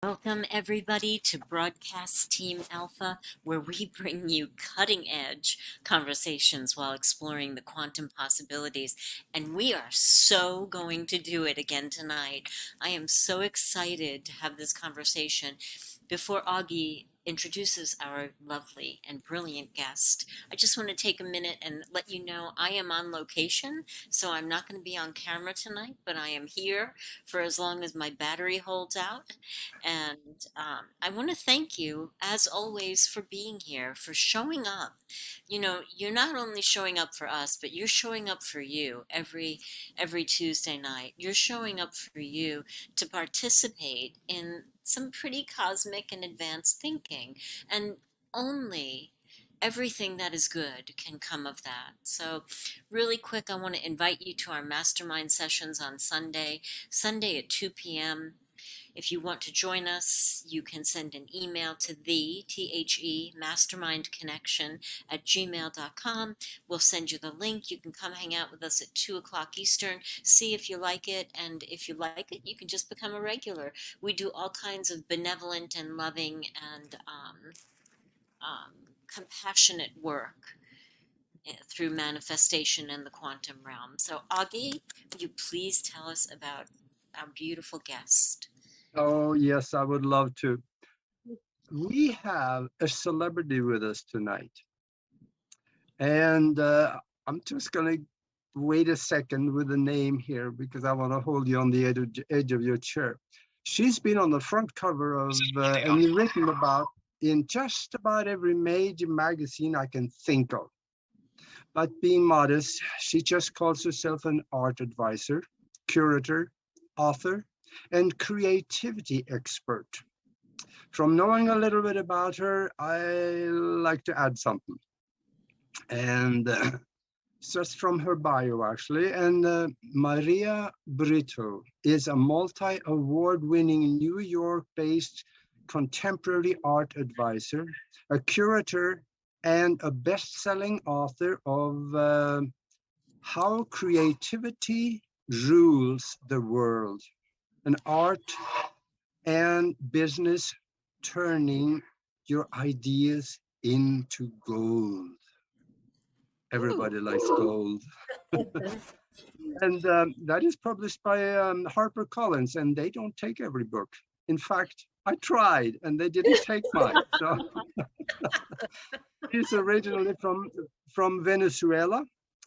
Welcome, everybody, to Broadcast Team Alpha, where we bring you cutting edge conversations while exploring the quantum possibilities. And we are so going to do it again tonight. I am so excited to have this conversation. Before Augie introduces our lovely and brilliant guest, I just want to take a minute and let you know I am on location, so I'm not going to be on camera tonight, but I am here for as long as my battery holds out. And I want to thank you, as always, for being here, for showing up. You know, you're not only showing up for us, but you're showing up for you every Tuesday night. You're showing up for you to participate in some pretty cosmic and advanced thinking. And only everything that is good can come of that. So, really quick, I want to invite you to our mastermind sessions on Sunday at 2 p.m. If you want to join us, you can send an email to mastermindconnection@gmail.com. We'll send you the link. You can come hang out with us at 2 o'clock Eastern, see if you like it, and if you like it, you can just become a regular. We do all kinds of benevolent and loving and compassionate work through manifestation in the quantum realm. So, Augie, would you please tell us about our beautiful guest? Oh, yes, I would love to. We have a celebrity with us tonight. And I'm just going to wait a second with the name here because I want to hold you on the edge of your chair. She's been on the front cover of and written about in just about every major magazine I can think of. But being modest, she just calls herself an art advisor, curator, author, and creativity expert. From knowing a little bit about her, I like to add something. And just from her bio, actually. And Maria Brito is a multi-award-winning New York-based contemporary art advisor, a curator, and a best-selling author of How Creativity Rules the World, an art and business turning your ideas into gold. Everybody likes gold. And that is published by HarperCollins, and they don't take every book. In fact, I tried, and they didn't take mine. So she's originally from Venezuela,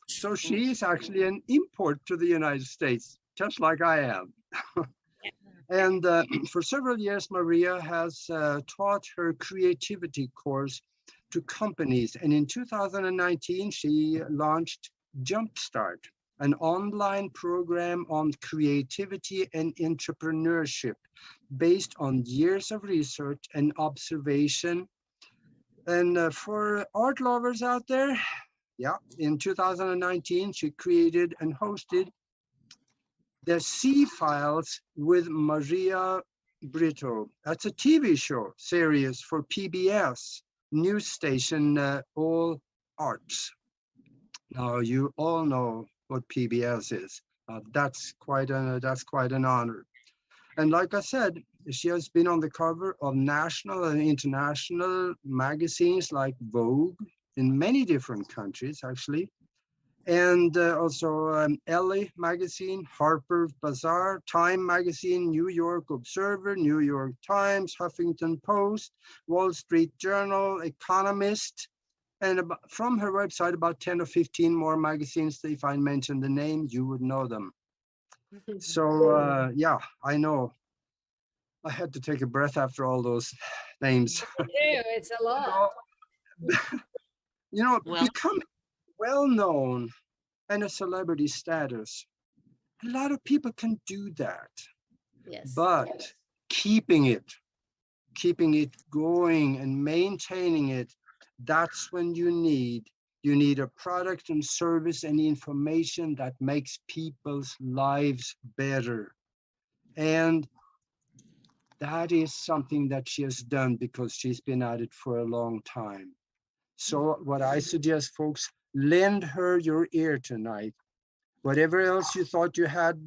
so she is actually an import to the United States, just like I am. And for several years, Maria has taught her creativity course to companies. And in 2019, she launched Jumpstart, an online program on creativity and entrepreneurship based on years of research and observation. And for art lovers out there, yeah, in 2019, she created and hosted the C Files with Maria Brito. That's a TV show series for PBS news station All Arts. Now you all know what PBS is. That's quite an honor. And like I said, she has been on the cover of national and international magazines like Vogue in many different countries, actually. And also Elle magazine, Harper Bazaar, Time magazine, New York Observer, New York Times, Huffington Post, Wall Street Journal, Economist, and from her website, about 10 or 15 more magazines. If I mention the name, you would know them. So yeah, I know. I had to take a breath after all those names. It's a lot. You know, Well, become well-known and a celebrity status. A lot of people can do that, Yes. but keeping it going and maintaining it, that's when you need a product and service and information that makes people's lives better. And that is something that she has done because she's been at it for a long time. So what I suggest, folks, lend her your ear tonight. Whatever else you thought you had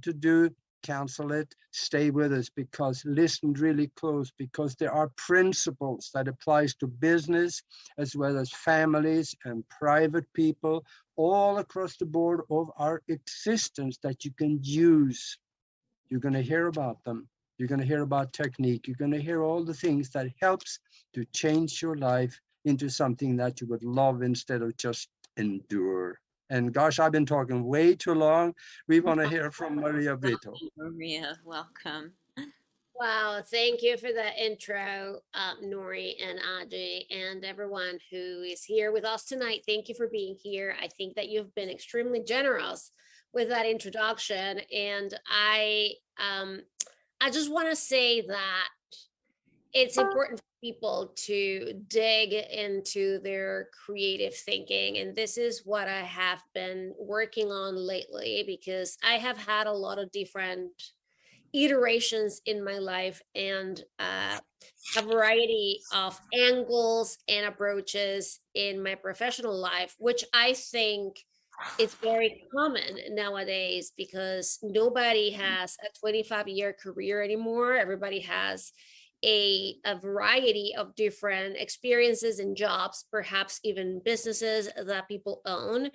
to do, cancel it, stay with us, because listen really close, because there are principles that applies to business as well as families and private people all across the board of our existence that you can use. You're going to hear about them. You're going to hear about technique. You're going to hear all the things that helps to change your life into something that you would love instead of just endure. And gosh, I've been talking way too long. We want to hear from Maria Brito. Maria, welcome. Wow, thank you for the intro, Nori and Audrey, and everyone who is here with us tonight. Thank you for being here. I think that you've been extremely generous with that introduction, and I just want to say that it's important for people to dig into their creative thinking, and this is what I have been working on lately, because I have had a lot of different iterations in my life, and a variety of angles and approaches in my professional life, which I think is very common nowadays, because nobody has a 25-year career anymore. Everybody has a variety of different experiences and jobs, perhaps even businesses that people own.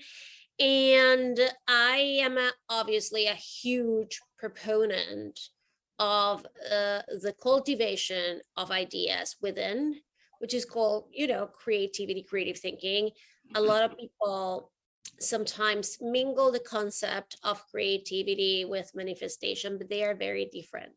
And I am obviously a huge proponent of the cultivation of ideas within, which is called, creativity, creative thinking. A lot of people sometimes mingle the concept of creativity with manifestation, but they are very different.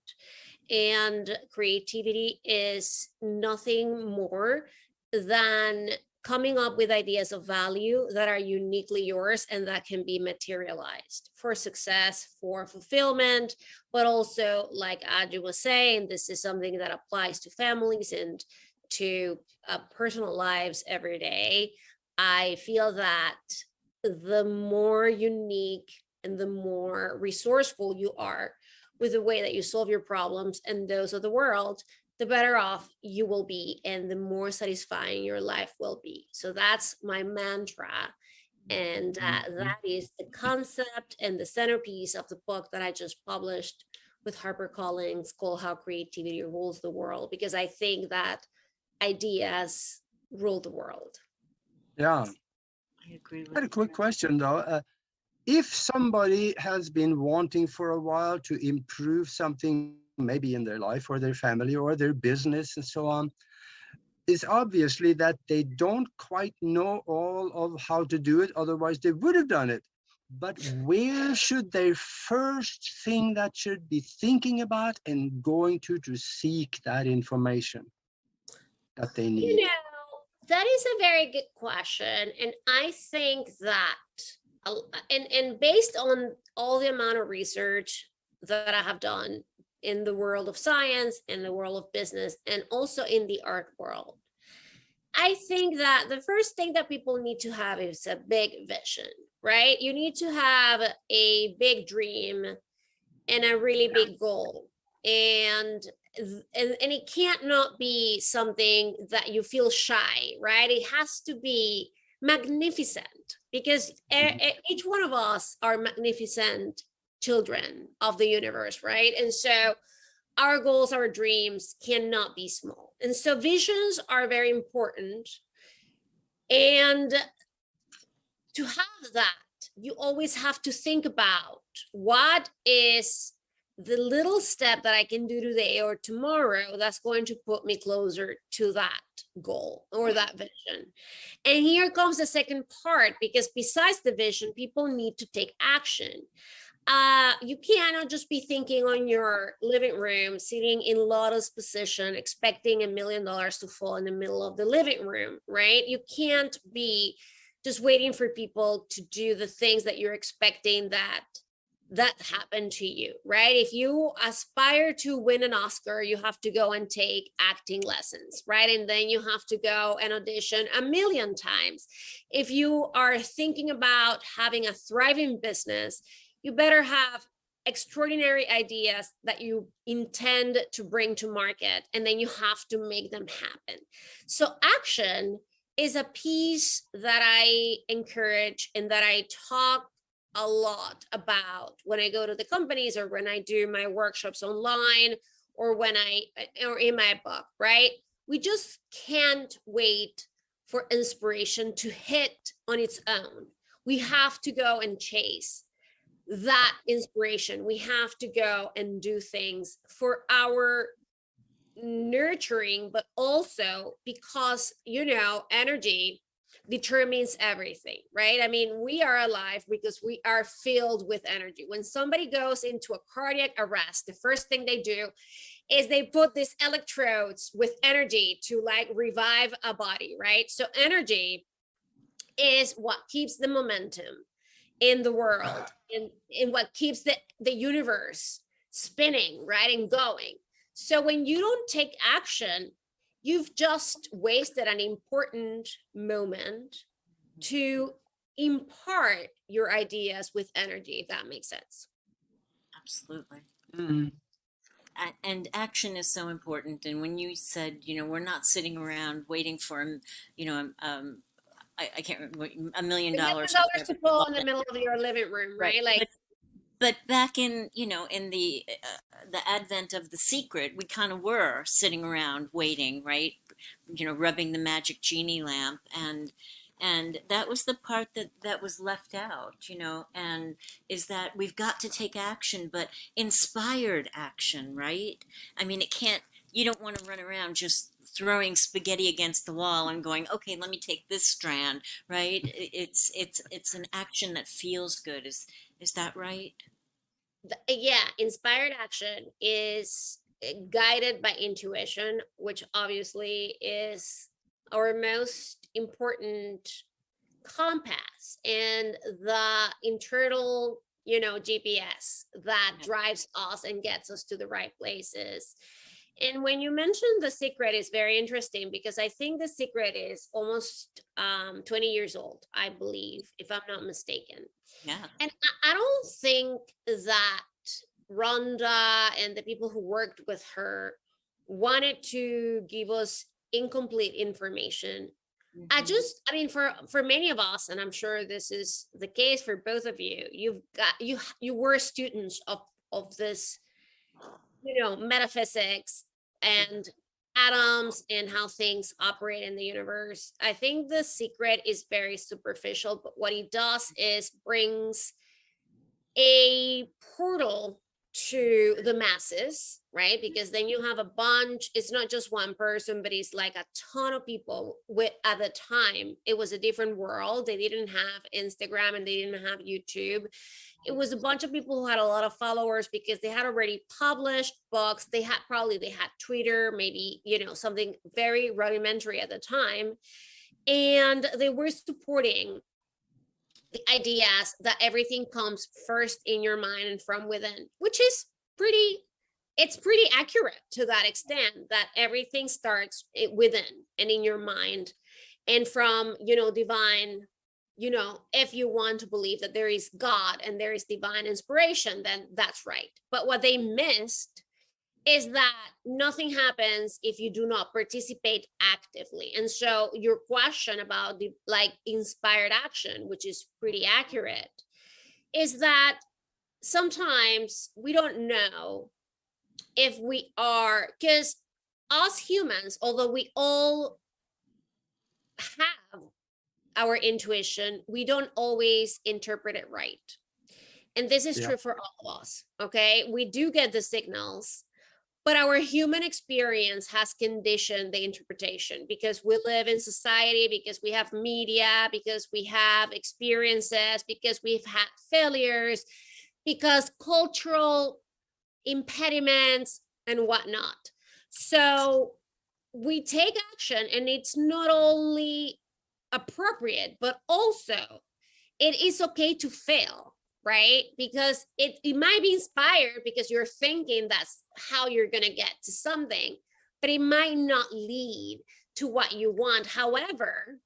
And creativity is nothing more than coming up with ideas of value that are uniquely yours and that can be materialized for success, for fulfillment, but also, like Aju was saying, this is something that applies to families and to personal lives every day. I feel that the more unique and the more resourceful you are with the way that you solve your problems and those of the world, the better off you will be and the more satisfying your life will be. So that's my mantra. And that is the concept and the centerpiece of the book that I just published with HarperCollins, called How Creativity Rules the World, because I think that ideas rule the world. Yeah. I agree with I had a quick question though. If somebody has been wanting for a while to improve something, maybe in their life or their family or their business and so on, is obviously that they don't quite know all of how to do it. Otherwise, they would have done it. But where should they first thing that should be thinking about and going to seek that information that they need? That is a very good question. And I think that, and based on all the amount of research that I have done in the world of science, in the world of business, and also in the art world, I think that the first thing that people need to have is a big vision, right? You need to have a big dream and a really big goal. And it can't not be something that you feel shy, right? It has to be magnificent, because each one of us are magnificent children of the universe, right? And so our goals, our dreams cannot be small. And so visions are very important. And to have that, you always have to think about what is the little step that I can do today or tomorrow that's going to put me closer to that goal or that vision. And here comes the second part, because besides the vision, people need to take action. You cannot just be thinking on your living room, sitting in lotus position, expecting $1 million to fall in the middle of the living room, right? You can't be just waiting for people to do the things that you're expecting that happen to you, right? If you aspire to win an Oscar, you have to go and take acting lessons, right? And then you have to go and audition 1,000,000 times. If you are thinking about having a thriving business, you better have extraordinary ideas that you intend to bring to market, and then you have to make them happen. So action is a piece that I encourage and that I talk a lot about when I go to the companies or when I do my workshops online or or in my book, right? We just can't wait for inspiration to hit on its own. We have to go and chase that inspiration. We have to go and do things for our nurturing, but also because, energy determines everything, right? I mean, we are alive because we are filled with energy. When somebody goes into a cardiac arrest, the first thing they do is they put these electrodes with energy to like revive a body, right? So energy is what keeps the momentum in the world, in what keeps the universe spinning, right, and going. So when you don't take action, you've just wasted an important moment to impart your ideas with energy, if that makes sense. Absolutely. Mhm. And action is so important. And when you said, we're not sitting around waiting for, I can't remember, $1 million $1 million or to whatever. pull in the middle of your living room, Right. right? Like, But back in, in the advent of The Secret, we kind of were sitting around waiting, right? Rubbing the magic genie lamp, and that was the part that was left out, and is that we've got to take action, but inspired action, right? I mean, it can't. You don't want to run around just throwing spaghetti against the wall and going, okay, let me take this strand, right? It's an action that feels good. Is that right? yeah, inspired action is guided by intuition, which obviously is our most important compass and the internal, GPS that drives us and gets us to the right places. And when you mentioned The Secret, is very interesting because I think The Secret is almost 20 years old, I believe, if I'm not mistaken. Yeah. And I don't think that Rhonda and the people who worked with her wanted to give us incomplete information. Mhm. I mean, for many of us, and I'm sure this is the case for both of you, you were students of this, metaphysics and atoms and how things operate in the universe. I think The Secret is very superficial, but what he does is brings a portal to the masses, right? Because then you have a bunch, it's not just one person, but it's like a ton of people. With at the time, it was a different world. They didn't have Instagram and they didn't have YouTube. It was a bunch of people who had a lot of followers because they had already published books. They had Twitter, maybe, something very rudimentary at the time. And they were supporting the ideas that everything comes first in your mind and from within, which is pretty accurate to that extent, that everything starts within and in your mind and from, divine, if you want to believe that there is God and there is divine inspiration, then that's right. But what they missed is that nothing happens if you do not participate actively. And so your question about the like inspired action, which is pretty accurate, is that sometimes we don't know if we are, because us humans, although we all have our intuition, we don't always interpret it right. And this is Yeah. true for all of us. Okay, we do get the signals, but our human experience has conditioned the interpretation because we live in society, because we have media, because we have experiences, because we've had failures, because cultural impediments and whatnot. So we take action, and it's not only appropriate, but also it is okay to fail, right? Because it might be inspired because you're thinking that's how you're going to get to something, but it might not lead to what you want. However,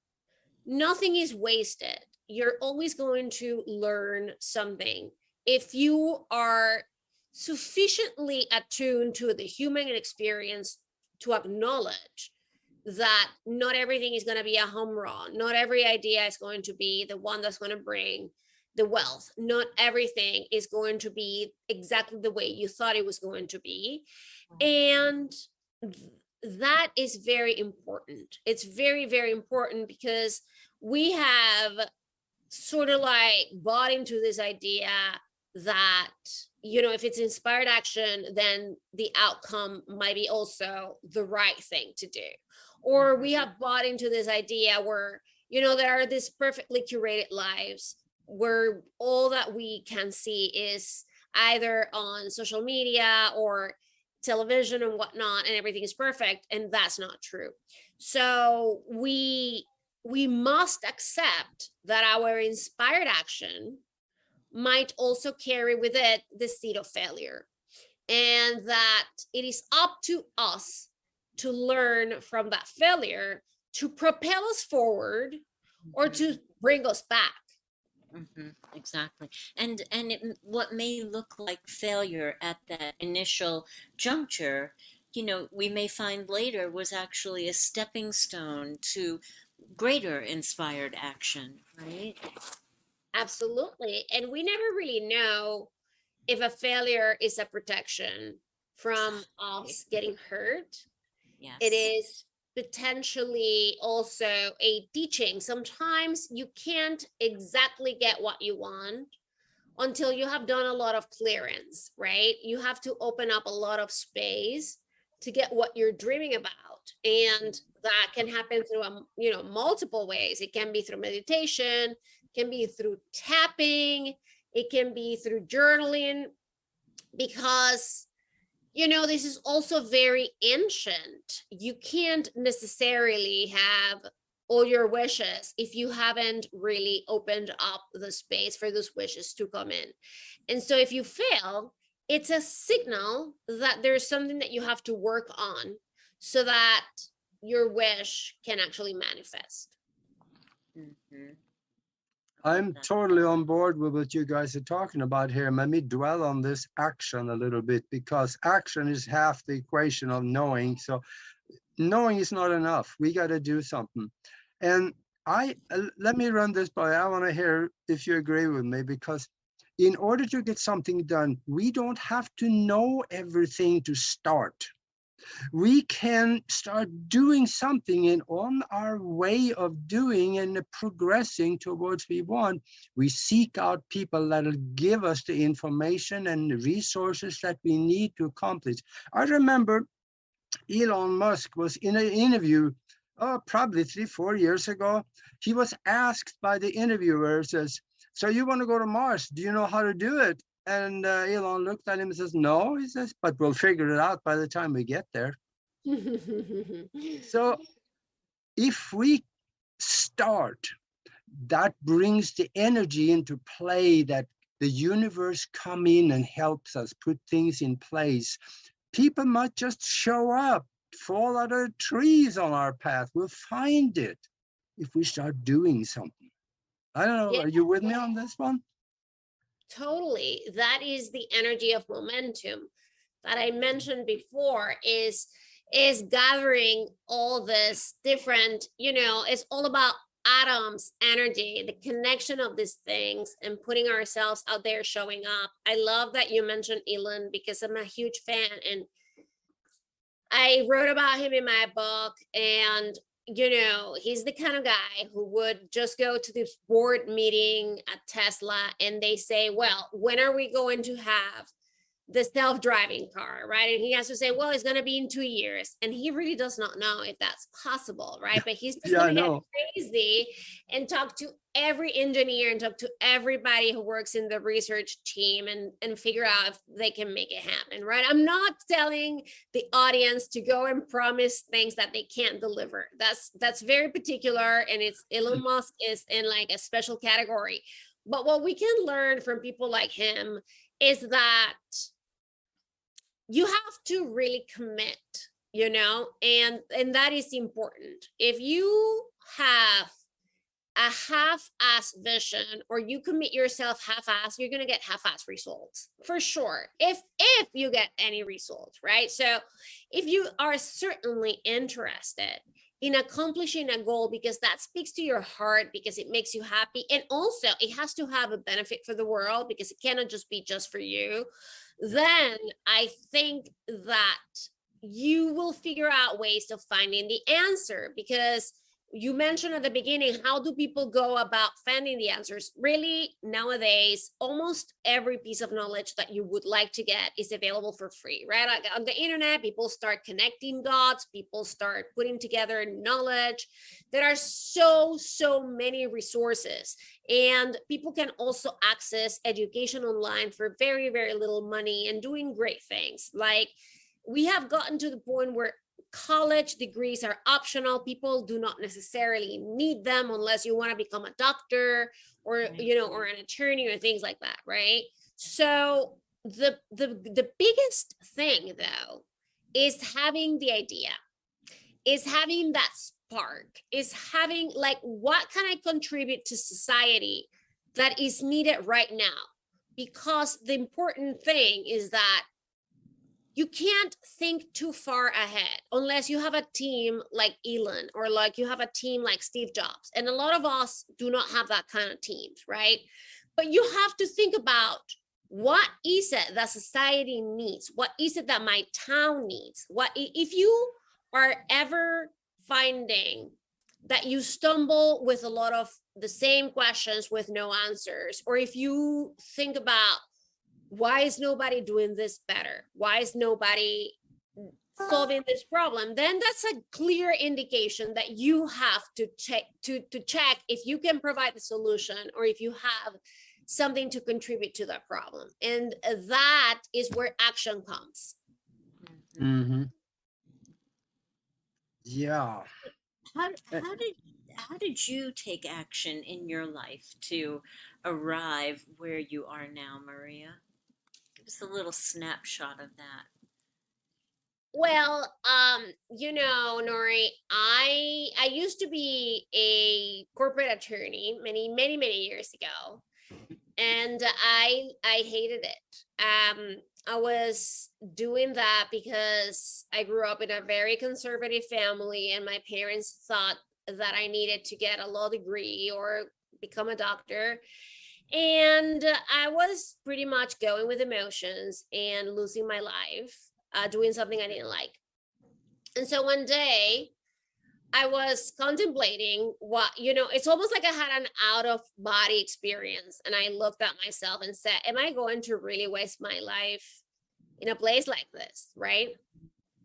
nothing is wasted. You're always going to learn something if you are sufficiently attuned to the human experience to acknowledge that not everything is going to be a home run. Not every idea is going to be the one that's going to bring the wealth. Not everything is going to be exactly the way you thought it was going to be. And that is very important. It's very, very important because we have sort of like bought into this idea that, you know, if it's inspired action, then the outcome might be also the right thing to do. Or we have bought into this idea where, you know, there are these perfectly curated lives where all that we can see is either on social media or television and whatnot, and everything is perfect, and that's not true. So we must accept that our inspired action might also carry with it the seed of failure, and that it is up to us to learn from that failure to propel us forward or to bring us back. Exactly. And what may look like failure at that initial juncture, you know, we may find later was actually a stepping stone to greater inspired action, right? Absolutely. And we never really know if a failure is a protection from us getting hurt. It Yes. is potentially also a teaching. Sometimes you can't exactly get what you want until you have done a lot of clearance, right? You have to open up a lot of space to get what you're dreaming about. And that can happen through, you know, multiple ways. It can be through meditation, can be through tapping, it can be through journaling, because, you know, this is also very ancient. You can't necessarily have all your wishes if you haven't really opened up the space for those wishes to come in. And so if you fail, it's a signal that there's something that you have to work on so that your wish can actually manifest. Mhm. I'm totally on board with what you guys are talking about here. Let me dwell on this action a little bit, because action is half the equation of knowing. So knowing is not enough. We got to do something. And let me run this by. I want to hear if you agree with me, because in order to get something done, we don't have to know everything to start. We can start doing something, and on our way of doing and progressing towards we want, we seek out people that'll give us the information and the resources that we need to accomplish. I remember Elon Musk was in an interview, probably 3-4 years ago. He was asked by the interviewer, says, "So you want to go to Mars? Do you know how to do it?" And Elon looked at him and says, "No," he says, "but we'll figure it out by the time we get there." So if we start, that brings the energy into play, that the universe come in and helps us put things in place. People might just show up, fall out of trees on our path. We'll find it if we start doing something. I don't know. Yeah, Are you with me on this one? totally. That is the energy of momentum that I mentioned before, is gathering all this different, you know, it's all about atoms, energy, the connection of these things, and putting ourselves out there, showing up. I love that you mentioned Elon because I'm a huge fan, and I wrote about him in my book. And you know, he's the kind of guy who would just go to this board meeting at Tesla and they say, well, when are we going to have the self-driving car, right? And he has to say, well, it's going to be in 2 years. And he really does not know if that's possible, right? But he's just Yeah, going I to get know. crazy and talk to every engineer and talk to everybody who works in the research team and figure out if they can make it happen, right? I'm not telling the audience to go and promise things that they can't deliver. That's very particular, and it's Elon Musk is in like a special category. But what we can learn from people like him is that you have to really commit, you know, and that is important. If you have a half-ass vision, or you commit yourself half-ass, you're going to get half-ass results for sure, if you get any results, right? So if you are certainly interested in accomplishing a goal, because that speaks to your heart, because it makes you happy. And also it has to have a benefit for the world, because it cannot just be just for you. Then I think that you will figure out ways of finding the answer, because you mentioned at the beginning, how do people go about finding the answers? Really, nowadays, almost every piece of knowledge that you would like to get is available for free, right? Like on the internet, people start connecting dots, people start putting together knowledge. There are so many resources, and people can also access education online for very little money and doing great things. Like, we have gotten to the point where college degrees are optional. People do not necessarily need them unless you want to become a doctor, or or an attorney, or things like that, right? So the biggest thing, though, is having the idea, is having that spark, is having like, what can I contribute to society that is needed right now? Because the important thing is that you can't think too far ahead unless you have a team like Elon, or like you have a team like Steve Jobs. And a lot of us do not have that kind of teams, right? But you have to think about, what is it that society needs? What is it that my town needs? What if you are ever finding that you stumble with a lot of the same questions with no answers, or if you think about, why is nobody doing this better? Why is nobody solving this problem? Then that's a clear indication that you have to check if you can provide the solution, or if you have something to contribute to that problem. And that is where action comes. Mm-hmm. Yeah. How did you take action in your life to arrive where you are now, Maria? Give us a little snapshot of that. Well, Nori, I used to be a corporate attorney many years ago, and I hated it. I was doing that because I grew up in a very conservative family, and my parents thought that I needed to get a law degree or become a doctor. And I was pretty much going with emotions and losing my life, doing something I didn't like. And so one day I was contemplating what, it's almost like I had an out of body experience. And I looked at myself and said, am I going to really waste my life in a place like this? Right.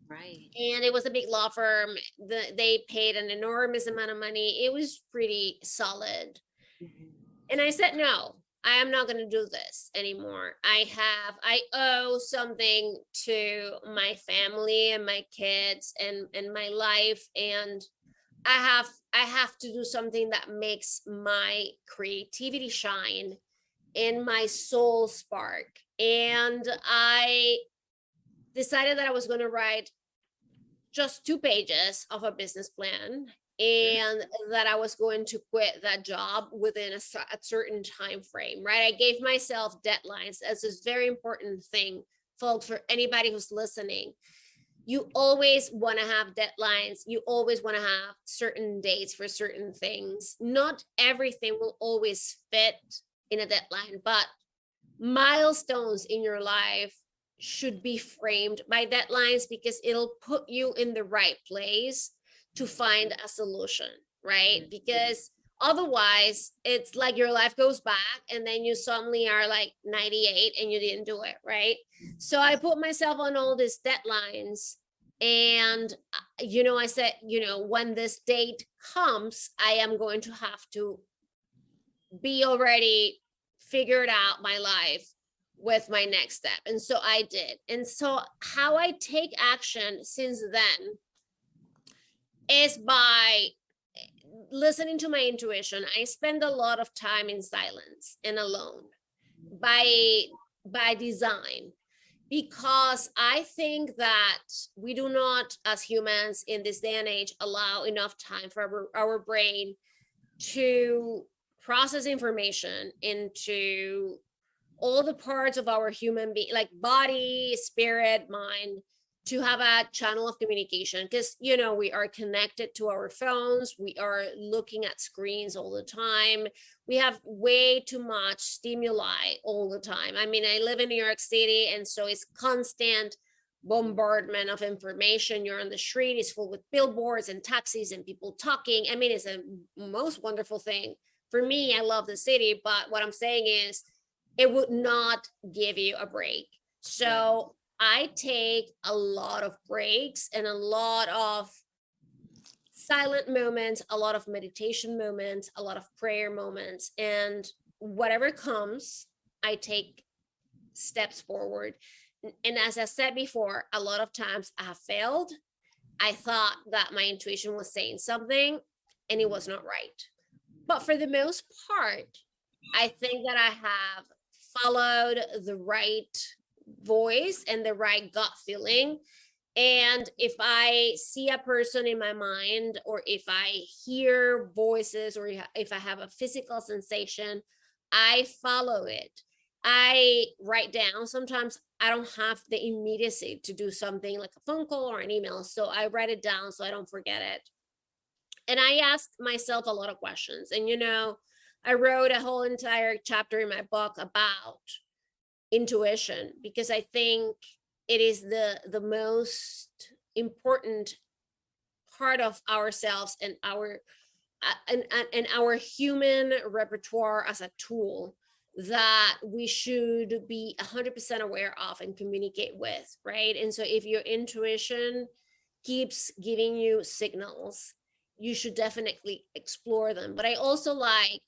Right. And it was a big law firm. They paid an enormous amount of money. It was pretty solid. Mm-hmm. And I said, no, I am not going to do this anymore. I owe something to my family and my kids and my life. And I have to do something that makes my creativity shine and my soul spark. And I decided that I was going to write just 2 pages of a business plan, and that I was going to quit that job within a certain time frame, right? I gave myself deadlines. As a very important thing, folks, for anybody who's listening. You always want to have deadlines. You always want to have certain dates for certain things. Not everything will always fit in a deadline, but milestones in your life should be framed by deadlines, because it'll put you in the right place to find a solution, right? Because otherwise it's like your life goes back and then you suddenly are like 98 and you didn't do it, right? So I put myself on all these deadlines, and I said, when this date comes, I am going to have to be already figured out my life with my next step. And so I did. And so how I take action since then is by listening to my intuition. I spend a lot of time in silence and alone by design, because I think that we do not, as humans in this day and age, allow enough time for our brain to process information into all the parts of our human being, like body, spirit, mind, to have a channel of communication, because you know we are connected to our phones, we are looking at screens all the time, we have way too much stimuli all the time. I mean, I live in New York City, and so it's constant bombardment of information. You're on the street, it's full with billboards and taxis and people talking. I mean, it's a most wonderful thing. For me, I love the city, but what I'm saying is it would not give you a break. So I take a lot of breaks and a lot of silent moments, a lot of meditation moments, a lot of prayer moments, and whatever comes, I take steps forward. And as I said before, a lot of times I have failed. I thought that my intuition was saying something and it was not right. But for the most part, I think that I have followed the right voice and the right gut feeling. And if I see a person in my mind, or if I hear voices, or if I have a physical sensation, I follow it. I write down. Sometimes I don't have the immediacy to do something like a phone call or an email. So I write it down so I don't forget it. And I ask myself a lot of questions. And, you know, I wrote a whole entire chapter in my book about intuition, because I think it is the most important part of ourselves and our and our human repertoire as a tool that we should be 100% aware of and communicate with, right? And so if your intuition keeps giving you signals, you should definitely explore them. But I also like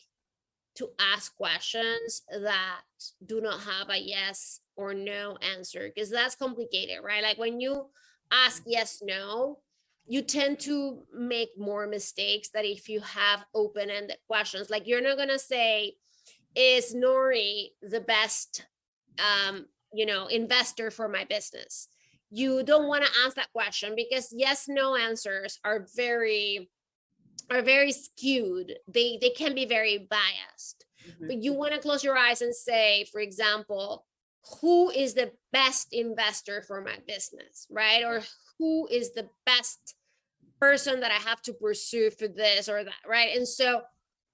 to ask questions that do not have a yes or no answer, because that's complicated, right? Like when you ask yes, no, you tend to make more mistakes that if you have open-ended questions. Like you're not going to say, is Nori the best investor for my business? You don't want to ask that question, because yes, no answers are very skewed. They can be very biased. But you want to close your eyes and say, for example, who is the best investor for my business, right? Or who is the best person that I have to pursue for this or that, right? And so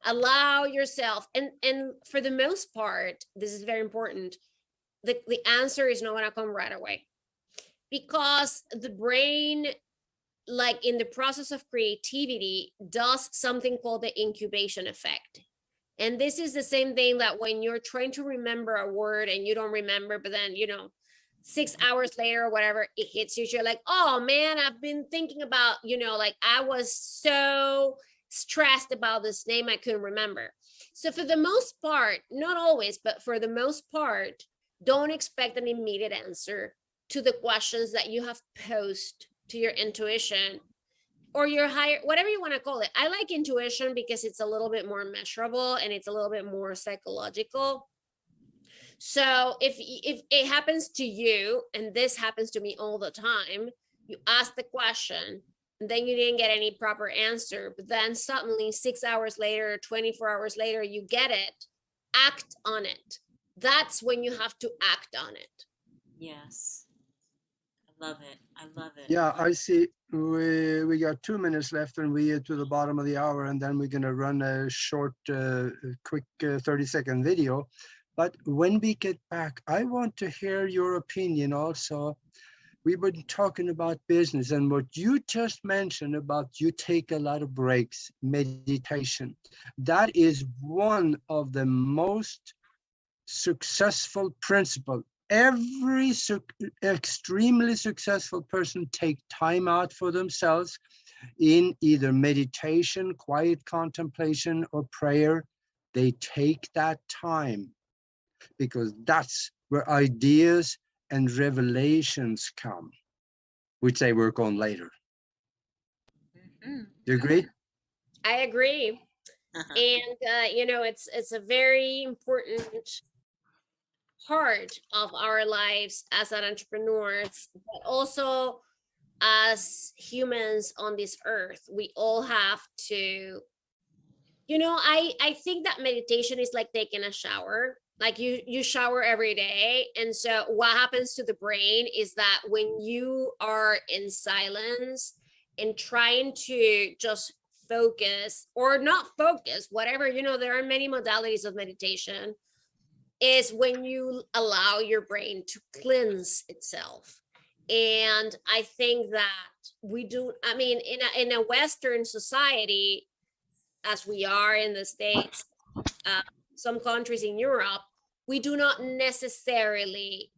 allow yourself, and for the most part, this is very important, the answer is not going to come right away, because the brain, like in the process of creativity, does something called the incubation effect. And this is the same thing that when you're trying to remember a word and you don't remember, but then 6 hours later or whatever, it hits you, you're like, oh man, I've been thinking about, like I was so stressed about this name I couldn't remember. So for the most part, not always, but for the most part, don't expect an immediate answer to the questions that you have posed to your intuition or your higher, whatever you want to call it. I like intuition because it's a little bit more measurable and it's a little bit more psychological. So if it happens to you, and this happens to me all the time, you ask the question and then you didn't get any proper answer, but then suddenly 6 hours later, 24 hours later, you get it, act on it. That's when you have to act on it. Yes. I love it. I love it. Yeah, I see. We got 2 minutes left, and we are to the bottom of the hour, and then we're going to run a short, quick 30-second video. But when we get back, I want to hear your opinion also. We've been talking about business, and what you just mentioned about you take a lot of breaks, meditation. That is one of the most successful principles. Every extremely successful person take time out for themselves in either meditation, quiet contemplation, or prayer. They take that time because that's where ideas and revelations come, which they work on later. You agree? I agree. And it's a very important part of our lives as an entrepreneurs, but also as humans on this earth. We all have to, I think that meditation is like taking a shower. Like you shower every day, and so what happens to the brain is that when you are in silence and trying to just focus or not focus, whatever, there are many modalities of meditation, is when you allow your brain to cleanse itself. And I think that we do, I mean, in a Western society, as we are in the States, uh, some countries in Europe, we do not necessarily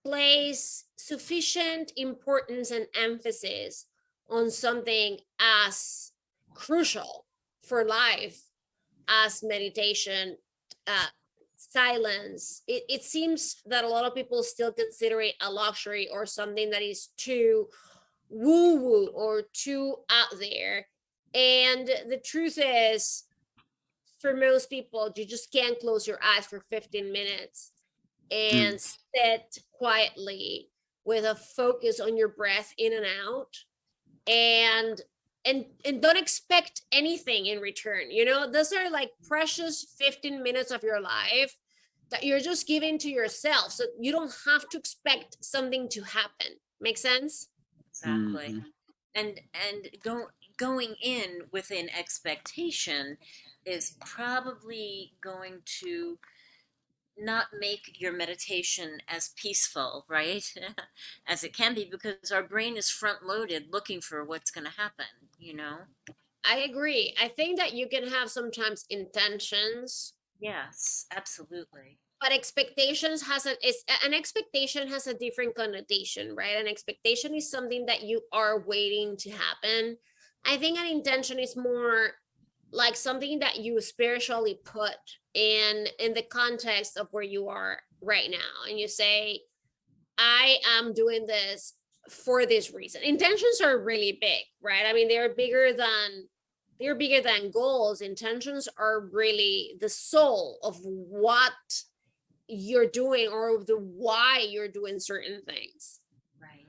place sufficient importance and emphasis on something as crucial for life as meditation, uh, silence. It seems that a lot of people still consider it a luxury or something that is too woo woo or too out there. And the truth is, for most people, you just can't close your eyes for 15 minutes and sit quietly with a focus on your breath in and out, and and don't expect anything in return. Those are like precious 15 minutes of your life that you're just giving to yourself, so you don't have to expect something to happen. Make sense? Exactly. And going in with an expectation is probably going to not make your meditation as peaceful, right? As it can be, because our brain is front loaded looking for what's going to happen, you know? I agree. I think that you can have sometimes intentions, Yes, absolutely. but expectations has an expectation has a different connotation, right? An expectation is something that you are waiting to happen. I think an intention is more like something that you spiritually put in the context of where you are right now, and you say, I am doing this for this reason. Intentions are really big, right? I mean, they're bigger than goals. Intentions are really the soul of what you're doing or the why you're doing certain things. Right,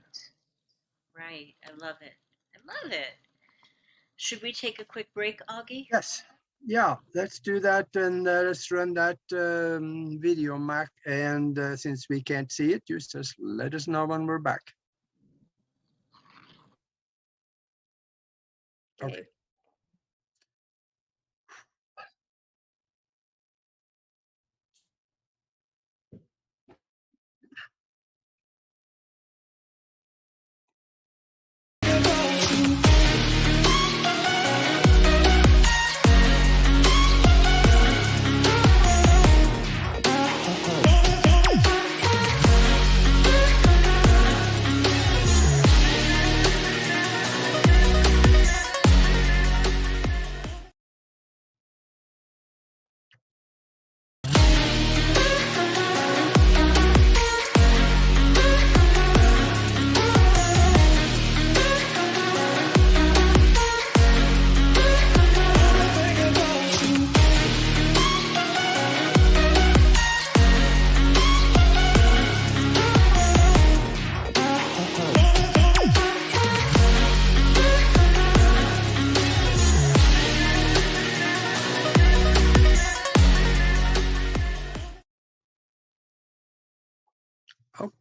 right. I love it. I love it. Should we take a quick break, Augie? Yes. Yeah, let's do that, and let's run that video, Mac. And since we can't see it, you just let us know when we're back. Okay. Okay.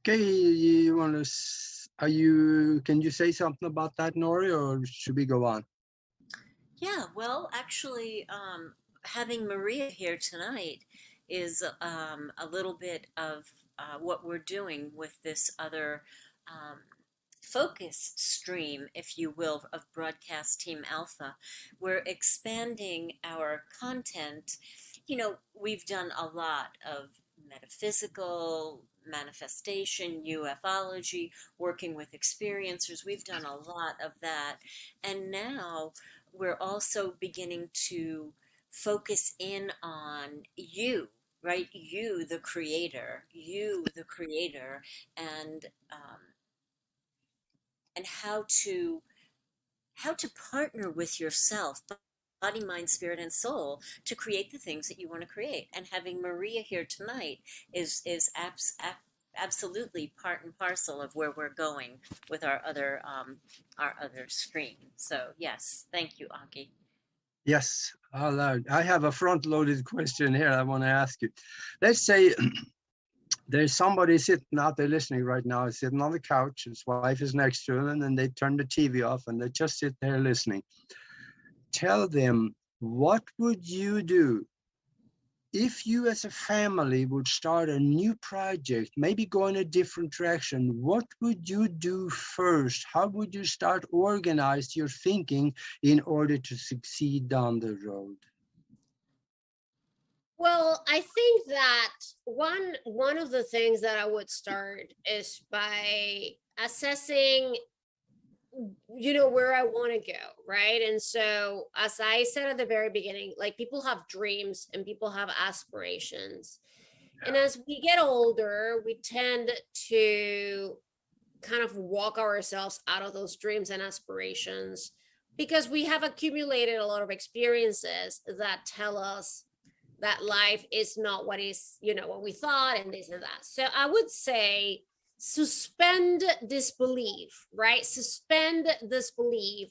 Okay, you want to? Can you say something about that, Nori, or should we go on? Yeah, well, actually, having Maria here tonight is a little bit of what we're doing with this other um, focus stream, if you will, of Broadcast Team Alpha. We're expanding our content. We've done a lot of metaphysical manifestation, ufology, working with experiencers. We've done a lot of that. And now we're also beginning to focus in on you, right? You, the creator, and and how to partner with yourself, body, mind, spirit, and soul, to create the things that you want to create. And having Maria here tonight is absolutely part and parcel of where we're going with our other stream. So yes, thank you, Aki. Yes, I have a front-loaded question here I want to ask you. Let's say there's somebody sitting out there listening right now, sitting on the couch, his wife is next to him, and then they turn the TV off and they just sit there listening. Tell them, what would you do if you as a family would start a new project, maybe go in a different direction? What would you do first? How would you start organize your thinking in order to succeed down the road? Well, I think that one of the things that I would start is by assessing, where I want to go, right? And so, as I said at the very beginning, like, people have dreams and people have aspirations. And as we get older, we tend to kind of walk ourselves out of those dreams and aspirations because we have accumulated a lot of experiences that tell us that life is not what is, what we thought, and this and that. So I would say suspend disbelief, right? Suspend disbelief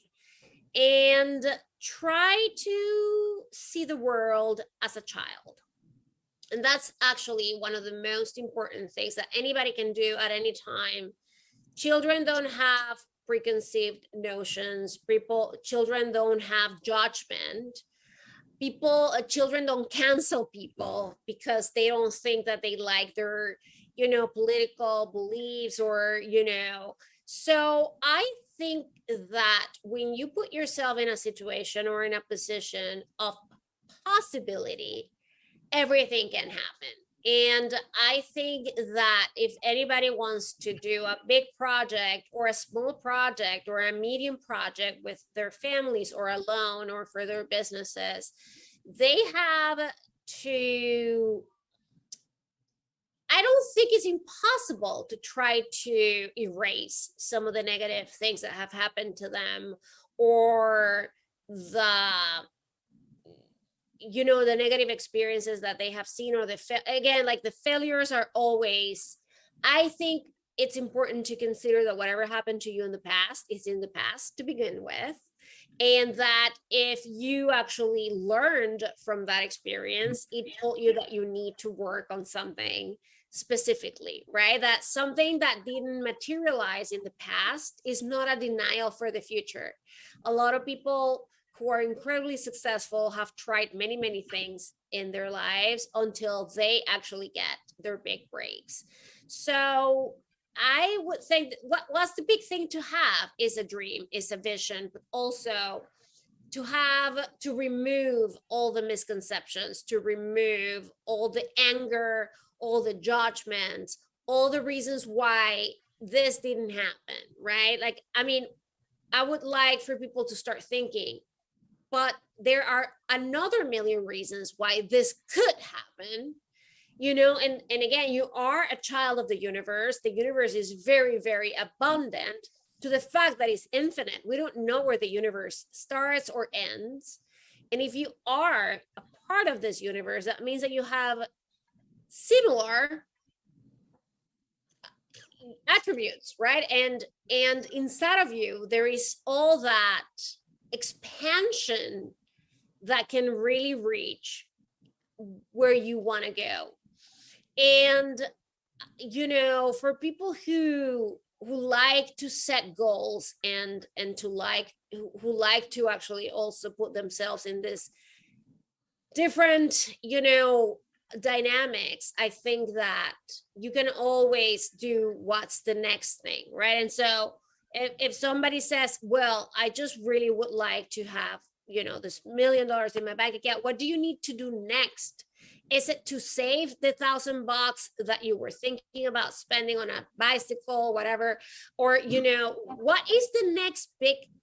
and try to see the world as a child. And that's actually one of the most important things that anybody can do at any time. Children don't have preconceived notions. Children don't have judgment. Children don't cancel people because they don't think that they like their, political beliefs or, So I think that when you put yourself in a situation or in a position of possibility, everything can happen. And I think that if anybody wants to do a big project or a small project or a medium project with their families or alone or for their businesses, they have to, I don't think it's impossible to try to erase some of the negative things that have happened to them, or the negative experiences that they have seen, or again, like, the failures are always, I think it's important to consider that whatever happened to you in the past is in the past to begin with, and that if you actually learned from that experience, it told you that you need to work on something specifically, right? That something that didn't materialize in the past is not a denial for the future. A lot of people who are incredibly successful have tried many, many things in their lives until they actually get their big breaks. So I would say what's the big thing to have is a dream, is a vision, but also to remove all the misconceptions, to remove all the anger, all the judgments, all the reasons why this didn't happen, right? Like, I mean, I would like for people to start thinking, but there are another million reasons why this could happen, and again, you are a child of the universe. The universe is very, very abundant to the fact that it's infinite. We don't know where the universe starts or ends. And if you are a part of this universe, that means that you have similar attributes, right? And inside of you, there is all that expansion that can really reach where you want to go. And for people who like to set goals and to who like to actually also put themselves in this different dynamics, I think that you can always do what's the next thing, right? And so if somebody says, well, I just really would like to have this $1 million in my bank account, what do you need to do next? Is it to save the $1,000 that you were thinking about spending on a bicycle, whatever? Or, what is the next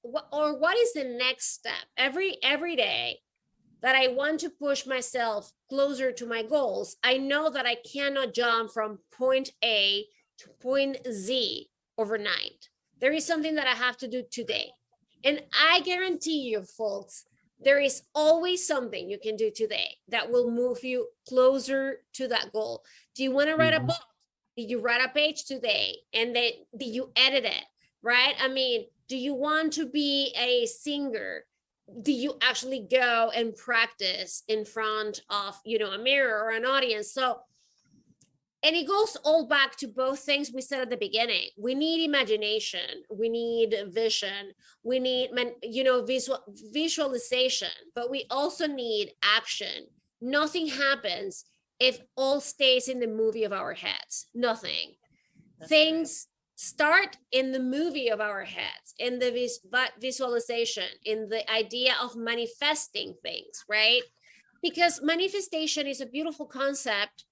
what is the next step every day that I want to push myself closer to my goals? I know that I cannot jump from point A to point Z overnight. There is something that I have to do today. And I guarantee you, folks, there is always something you can do today that will move you closer to that goal. Do you want to write a book? Did you write a page today? And then did you edit it? Right? I mean, do you want to be a singer? do you actually go and practice in front of, a mirror or an audience? So, and it goes all back to both things we said at the beginning. We need imagination, we need vision, we need visualization, but we also need action. Nothing happens if all stays in the movie of our heads. Nothing. That's Things start in the movie of our heads, in the visualization, in the idea of manifesting things, right? Because manifestation is a beautiful concept.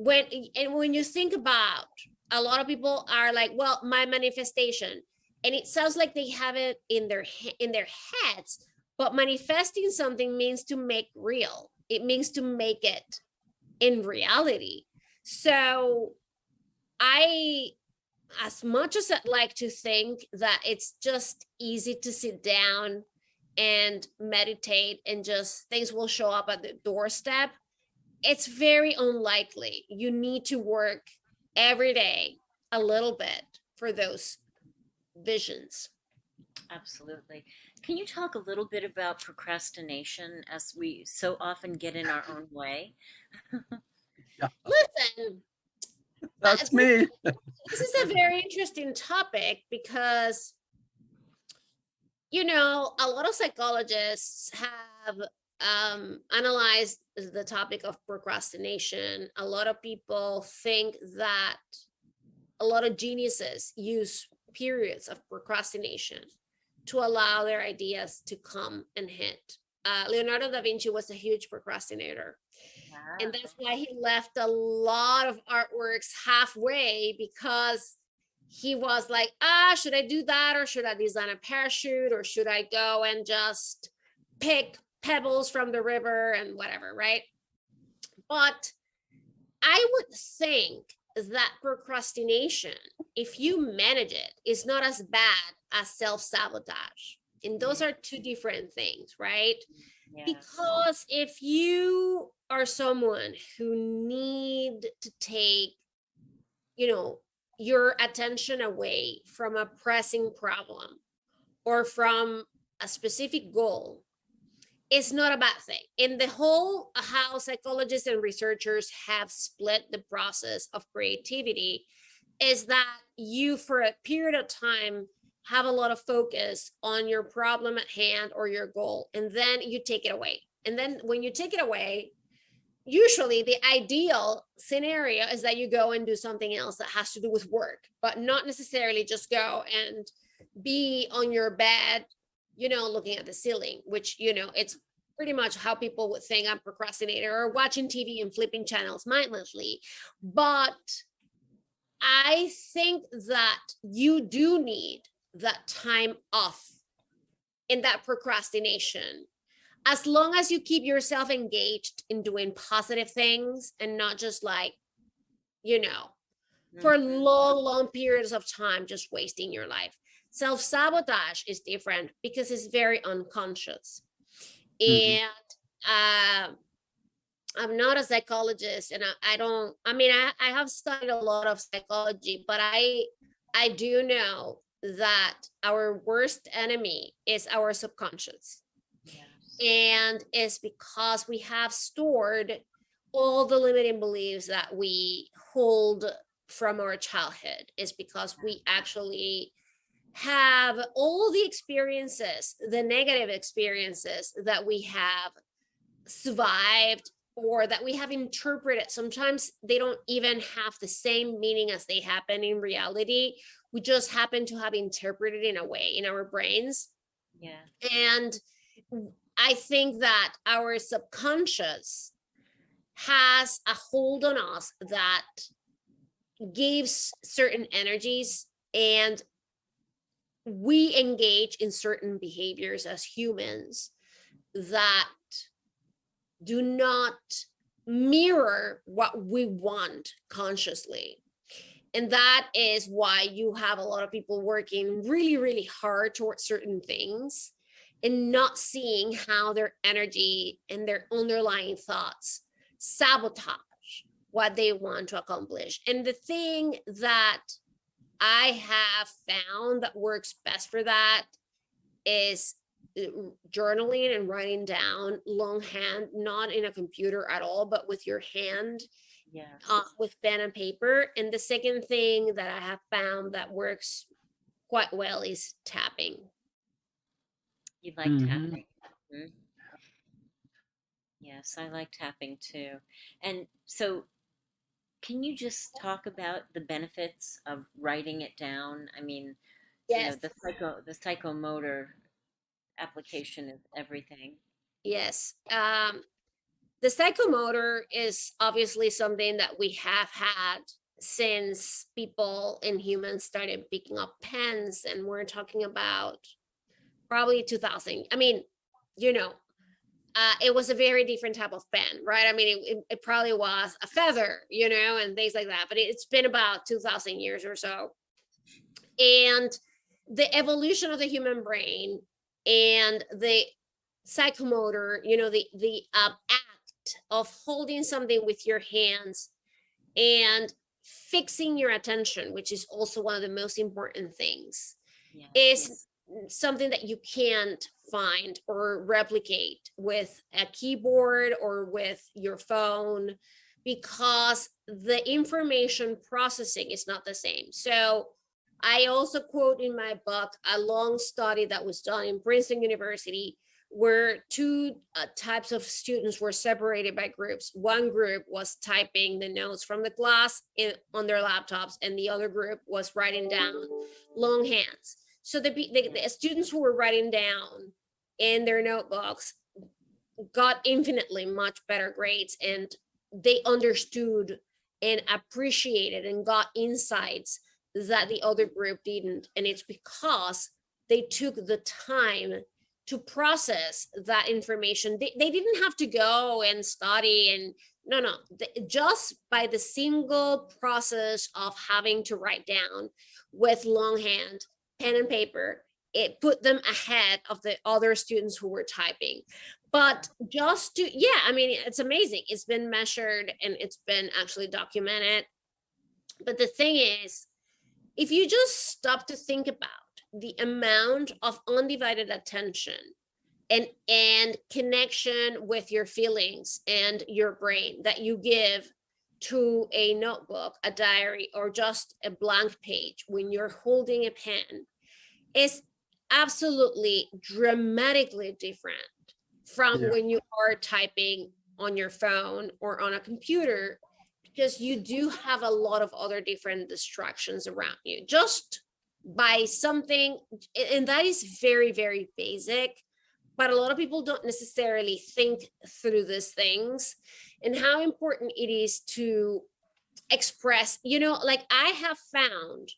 When you think about, a lot of people are like, well, my manifestation, and it sounds like they have it in their heads, but manifesting something means to make real. It means to make it in reality. So I, as much as I'd like to think that it's just easy to sit down and meditate and just things will show up at the doorstep, it's very unlikely. You need to work every day a little bit for those visions. absolutely. Can you talk a little bit about procrastination as we so often get in our own way? Yeah, Listen, that's me. this is a very interesting topic because, a lot of psychologists have analyzed the topic of procrastination. A lot of people think that a lot of geniuses use periods of procrastination to allow their ideas to come and hit. Leonardo da Vinci was a huge procrastinator. And that's why he left a lot of artworks halfway, because he was like, should I do that? Or should I design a parachute? Or should I go and just pick pebbles from the river and whatever, right? But I would think that procrastination, if you manage it, is not as bad as self-sabotage. And those are two different things, right? Yes. Because if you are someone who need to take, your attention away from a pressing problem or from a specific goal, it's not a bad thing. In the whole, how psychologists and researchers have split the process of creativity is that you, for a period of time, have a lot of focus on your problem at hand or your goal, and then you take it away. And then when you take it away, usually the ideal scenario is that you go and do something else that has to do with work, but not necessarily just go and be on your bed, looking at the ceiling, which, it's pretty much how people would think I'm procrastinator, or watching TV and flipping channels mindlessly. But I think that you do need that time off in that procrastination, as long as you keep yourself engaged in doing positive things and not just like, for long periods of time, just wasting your life. Self-sabotage is different because it's very unconscious. And I'm not a psychologist, and I have studied a lot of psychology, but I do know that our worst enemy is our subconscious. Yes. And it's because we have stored all the limiting beliefs that we hold from our childhood. Is because we actually have all the experiences, the negative experiences that we have survived or that we have interpreted. Sometimes they don't even have the same meaning as they happen in reality. We just happen to have interpreted in a way in our brains. Yeah. And I think that our subconscious has a hold on us that gives certain energies, and we engage in certain behaviors as humans that do not mirror what we want consciously. And that is why you have a lot of people working really, really hard towards certain things and not seeing how their energy and their underlying thoughts sabotage what they want to accomplish. And the thing that I have found that works best for that is journaling and writing down longhand, not in a computer at all, but with your hand, Yes. with pen and paper. And the second thing that I have found that works quite well is tapping. You like Mhm. tapping? Mhm. Yes, I like tapping too. And so, can you just talk about the benefits of writing it down? I mean, Yes, the psychomotor application is everything. yes. The psychomotor is obviously something that we have had since people and humans started picking up pens, and we're talking about probably 2000. I mean, you know, it was a very different type of pen, right? I mean, it probably was a feather, and things like that, but it's been about 2000 years or so. And the evolution of the human brain and the psychomotor, the act of holding something with your hands and fixing your attention, which is also one of the most important things, Yes. is something that you can't find or replicate with a keyboard or with your phone, because the information processing is not the same. So I also quote in my book a long study that was done in Princeton University, where two types of students were separated by groups. One group was typing the notes from the class on their laptops, and the other group was writing down longhands. So the students who were writing down in their notebooks got infinitely much better grades, and they understood and appreciated and got insights that the other group didn't. And it's because they took the time to process that information. They didn't have to go and study, and no, just by the single process of having to write down with longhand, pen and paper, it put them ahead of the other students who were typing. But I mean, it's amazing. It's been measured and it's been actually documented. But the thing is, if you just stop to think about the amount of undivided attention and connection with your feelings and your brain that you give to a notebook, a diary, or just a blank page when you're holding a pen, is absolutely dramatically different from Yeah. when you are typing on your phone or on a computer, because you do have a lot of other different distractions around you just by something. And that is very, very basic, but a lot of people don't necessarily think through these things and how important it is to express, like I have found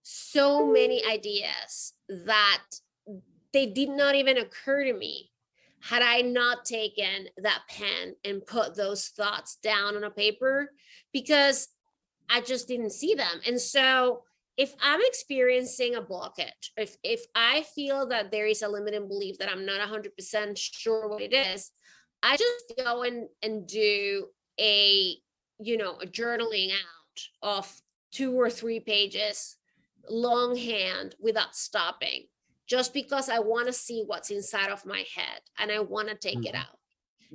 so many ideas that they did not even occur to me had I not taken that pen and put those thoughts down on a paper, because I just didn't see them. And so if I'm experiencing a blockage, if I feel that there is a limiting belief that I'm not 100% sure what it is, I just go and do a journaling out of 2 or 3 pages longhand without stopping, just because I want to see what's inside of my head and I want to take it out.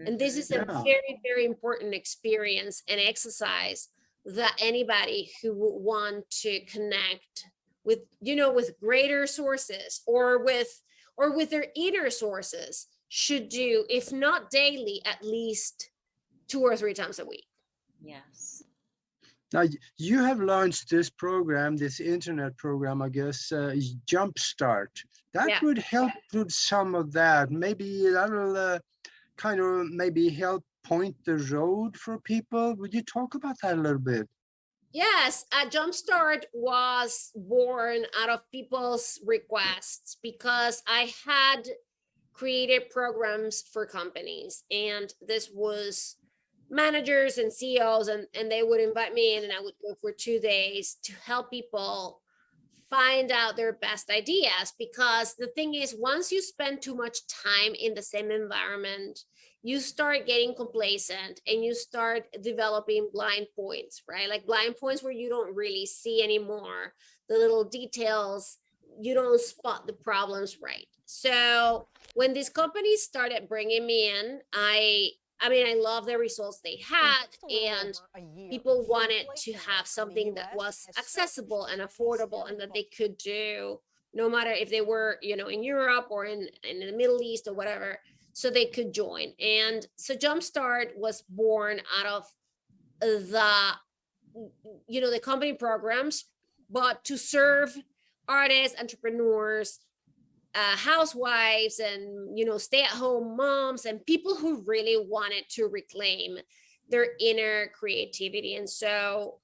And this is a Yeah. very, very important experience and exercise that anybody who would want to connect with, with greater sources or with their inner sources should do, if not daily, at least 2 or 3 times a week. Yes. Now, you have launched this program, this internet program, I guess, Jumpstart. That Yeah. would help with some of that. Maybe that'll kind of maybe help point the road for people. Would you talk about that a little bit? Yes, Jumpstart was born out of people's requests, because I had created programs for companies, and this was managers and CEOs, and they would invite me in, and I would go for 2 days to help people find out their best ideas. Because the thing is, once you spend too much time in the same environment, you start getting complacent and you start developing blind points, right? Like blind points where you don't really see anymore the little details you don't spot the problems right. So when these companies started bringing me in, I mean, I love the results they had, and people wanted to have something that was accessible and affordable and that they could do no matter if they were, you know, in Europe or in the Middle East or whatever, so they could join. And so Jumpstart was born out of the, you know, the company programs, but to serve artists, entrepreneurs, housewives, and, you know, stay-at-home moms, and people who really wanted to reclaim their inner creativity. And so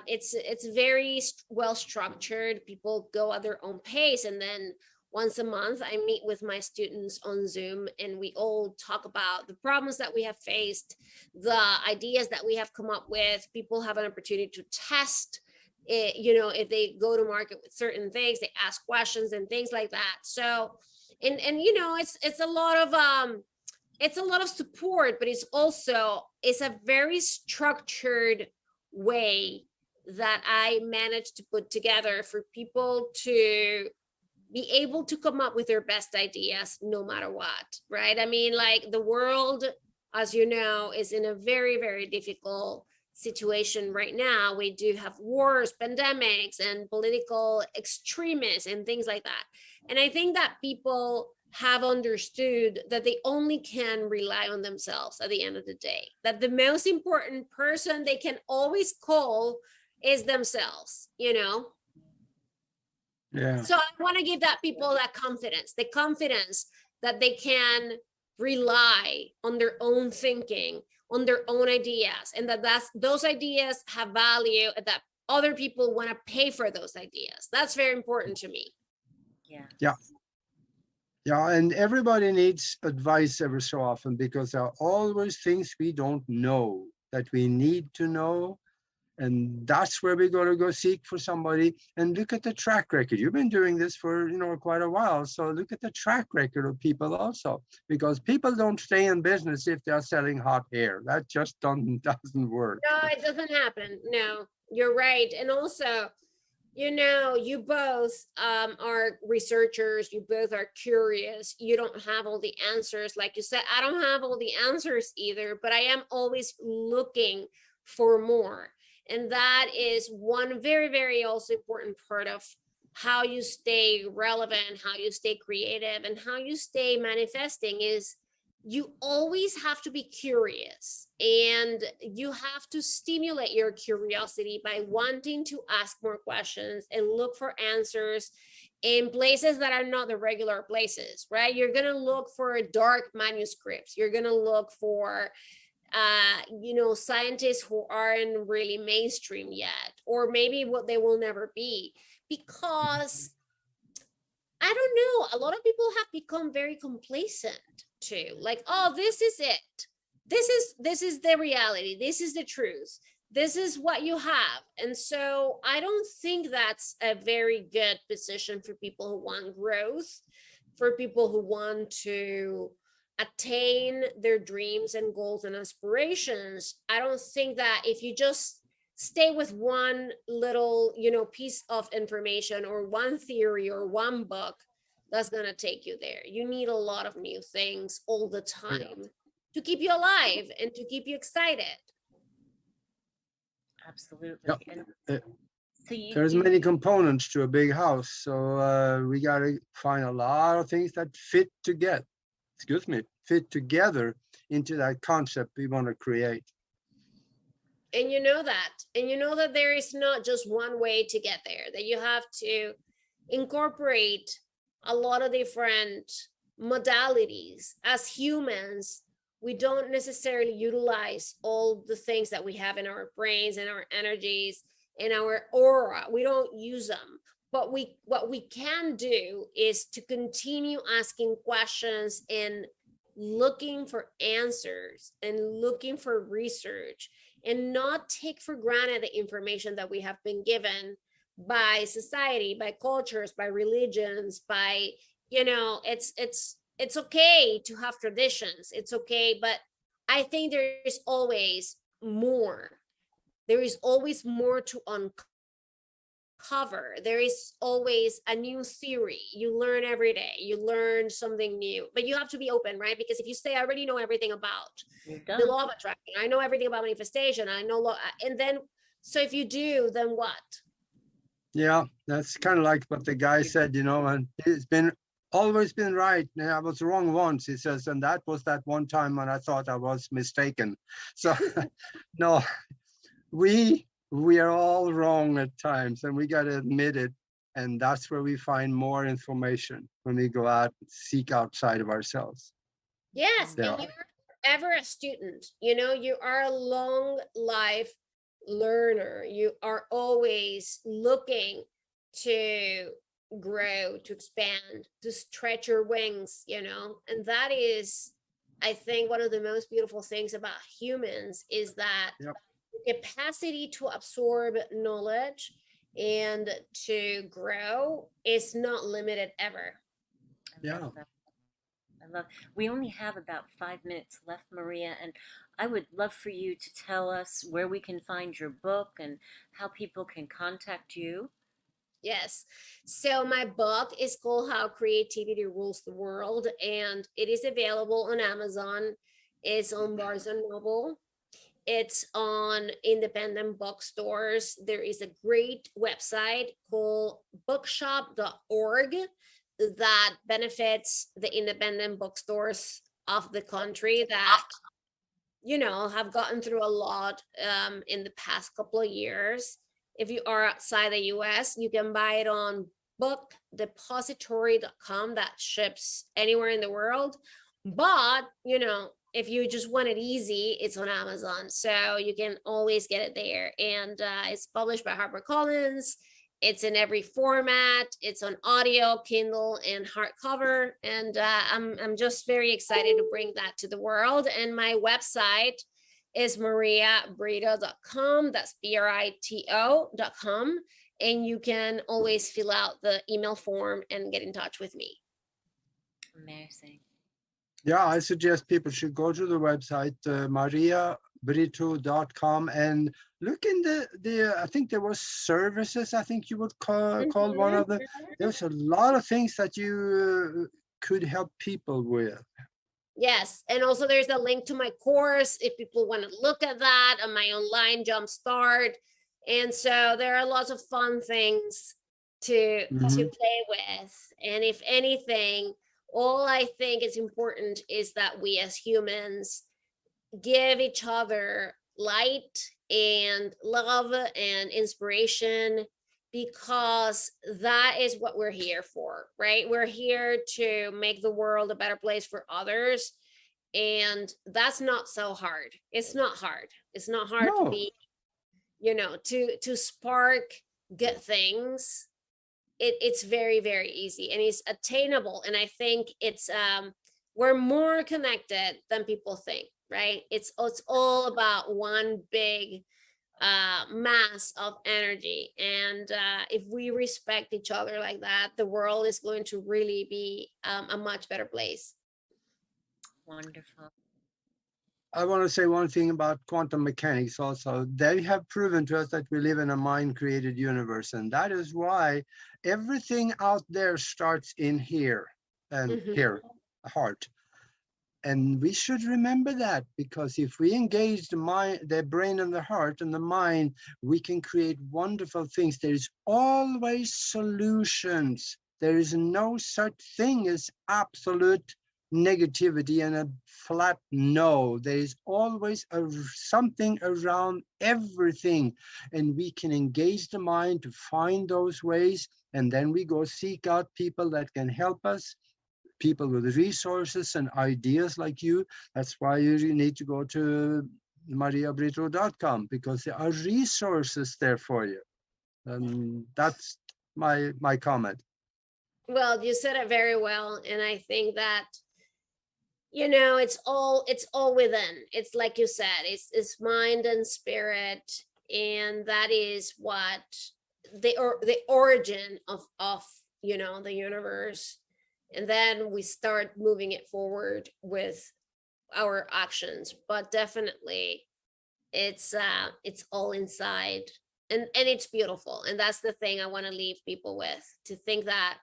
it's very well structured. People go at their own pace, and then once a month I meet with my students on Zoom, and we all talk about the problems that we have faced, the ideas that we have come up with. People have an opportunity to test it, you know, if they go to market with certain things, they ask questions and things like that. So and you know, it's a lot of it's a lot of support, but it's a very structured way that I managed to put together for people to be able to come up with their best ideas no matter what, right? I mean, like, the world, as you know, is in a very, very difficult situation right now. We do have wars, pandemics, and political extremists and things like that. And I think that people have understood that they only can rely on themselves at the end of the day, that the most important person they can always call is themselves, you know? Yeah. So I want to give that people that confidence, the confidence that they can rely on their own thinking, on their own ideas, and those ideas have value, and that other people want to pay for those ideas. That's very important to me. Yeah. Yeah. Yeah, and everybody needs advice every so often, because there are always things we don't know that we need to know. And that's where we got to go seek for somebody. And look at the track record. You've been doing this for, you know, quite a while. So look at the track record of people also, because people don't stay in business if they're selling hot air. That just doesn't work. No, it doesn't happen. No, you're right. And also, you know, you both are researchers, you both are curious, you don't have all the answers. Like you said, I don't have all the answers either, but I am always looking for more. And that is one very, very also important part of how you stay relevant, how you stay creative, and how you stay manifesting, is you always have to be curious, and you have to stimulate your curiosity by wanting to ask more questions and look for answers in places that are not the regular places, right? You're going to look for dark manuscripts. You're going to look for you know, scientists who aren't really mainstream yet, or maybe what they will never be, because I don't know, a lot of people have become very complacent too. Like, oh, this is it. This is the reality. This is the truth. This is what you have. And so I don't think that's a very good position for people who want growth, for people who want to attain their dreams and goals and aspirations. I don't think that if you just stay with one little, you know, piece of information or one theory or one book, that's going to take you there. You need a lot of new things all the time to keep you alive and to keep you excited. Absolutely. Yep. And so There's many components to a big house, so we got to find a lot of things that fit together. Fit together into that concept we want to create. And you know that there is not just one way to get there, that you have to incorporate a lot of different modalities. As humans, we don't necessarily utilize all the things that we have in our brains and our energies and our aura. We don't use them. But what we can do is to continue asking questions and looking for answers and looking for research, and not take for granted the information that we have been given by society, by cultures, by religions, by, you know, it's okay to have traditions. It's okay, but I think there is always more. There is always more to uncover. cover. There is always a new theory. You learn every day. You learn something new, but you have to be open, right? Because if you say, I already know everything about You're the done. law of attraction, I know everything about manifestation, I know law, and then, so if you do, then what? Yeah, that's kind of like what the guy said, and he's been always been right. And I was wrong once, he says, and that was that one time when I thought I was mistaken. So no, we are all wrong at times, and we got to admit it. And that's where we find more information when we go out and seek outside of ourselves. Yes, There and are, you're ever a student, you are a long life learner. You are always looking to grow, to expand, to stretch your wings, and that is, I think, one of the most beautiful things about humans is that yep, the capacity to absorb knowledge and to grow is not limited ever. I love yeah. that. I love. We only have about 5 minutes left, Maria, and I would love for you to tell us where we can find your book and how people can contact you. Yes. So my book is called How Creativity Rules the World, and it is available on Amazon. It's on Barnes and Noble. It's on independent bookstores. There is a great website called bookshop.org that benefits the independent bookstores of the country that have gotten through a lot in the past couple of years. If you are outside the US, you can buy it on bookdepository.com that ships anywhere in the world. But, if you just want it easy, it's on Amazon. So you can always get it there. And it's published by HarperCollins. It's in every format. It's on audio, Kindle, and hardcover. And I'm just very excited to bring that to the world. And my website is mariabrito.com. That's BRITO.com. And you can always fill out the email form and get in touch with me. Amazing. Yeah, I suggest people should go to the website, mariabrito.com, and look in the I think there was services, I think you would call one of them. There's a lot of things that you could help people with. Yes. And also there's a link to my course if people want to look at that, on my online Jumpstart. And so there are lots of fun things to Mhm. play with. And if anything, all I think is important is that we as humans give each other light and love and inspiration, because that is what we're here for, right? We're here to make the world a better place for others. And that's not so hard. It's not hard. It's not hard to No, be, to spark good things. It's very, very easy, and it's attainable. And I think we're more connected than people think, right? It's all about one big mass of energy. And if we respect each other like that, the world is going to really be a much better place. Wonderful. I want to say one thing about quantum mechanics also. They have proven to us that we live in a mind-created universe, and that is why everything out there starts in here and Mhm. here, the heart. And we should remember that, because if we engage the mind, the brain and the heart and the mind, we can create wonderful things. There is always solutions. There is no such thing as absolute negativity and a flat no. There is always something around everything, and we can engage the mind to find those ways, and then we go seek out people that can help us, people with resources and ideas like you. That's why you need to go to mariabrito.com, because there are resources there for you. And that's my comment. Well, you said it very well. And I think that, it's all within. It's like you said, it's mind and spirit. And that is what the origin of the universe. And then we start moving it forward with our actions. But definitely it's all inside. and it's beautiful. And that's the thing I want to leave people with, to think that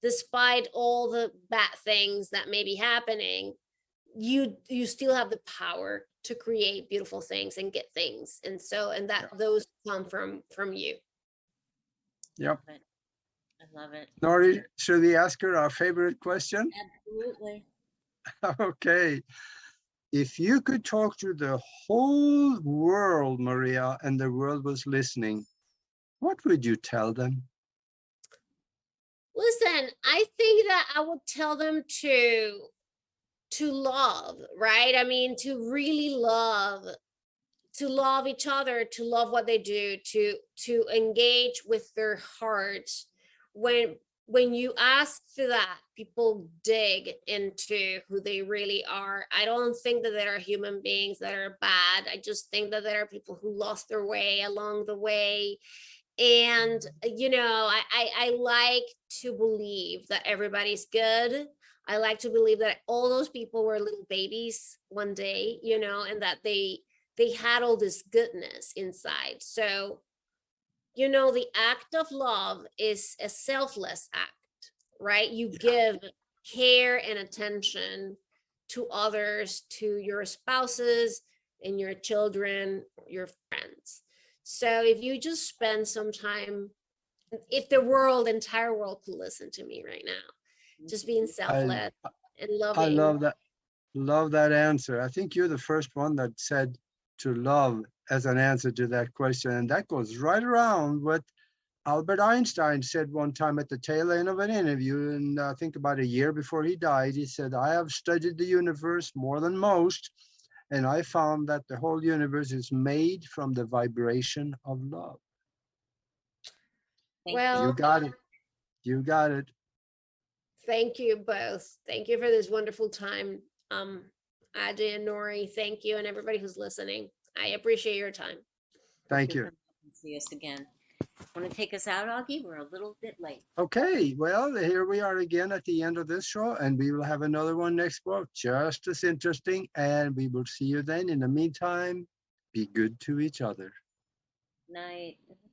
despite all the bad things that may be happening, you still have the power to create beautiful things and get things. And so, and that those come from you. Yep. I love it. Nori, should we ask her our favorite question? Absolutely. Okay. If you could talk to the whole world, Maria, and the world was listening, what would you tell them? Listen, I think that I would tell them to love, right? I mean, to really love, to love each other, to love what they do, to engage with their hearts. When you ask for that, people dig into who they really are. I don't think that there are human beings that are bad. I just think that there are people who lost their way along the way. And I like to believe that everybody's good. I like to believe that all those people were little babies one day, and that they had all this goodness inside. So, the act of love is a selfless act, right? You give care and attention to others, to your spouses and your children, your friends. So if you just spend some time, if the entire world could listen to me right now, just being selfless and I loving. love that. Love that answer. I think you're the first one that said to love as an answer to that question. And that goes right around what Albert Einstein said one time at the tail end of an interview. And I think about a year before he died, he said, I have studied the universe more than most. And I found that the whole universe is made from the vibration of love. Well, you got it. You got it. thank you both. Thank you for this wonderful time. Adi and Nori, thank you, and everybody who's listening. I appreciate your time. Thank you. See us again. Want to take us out, Augie? We're a little bit late. Okay, well, here we are again at the end of this show, and we will have another one next week, just as interesting, and we will see you then. In the meantime, be good to each other. Night.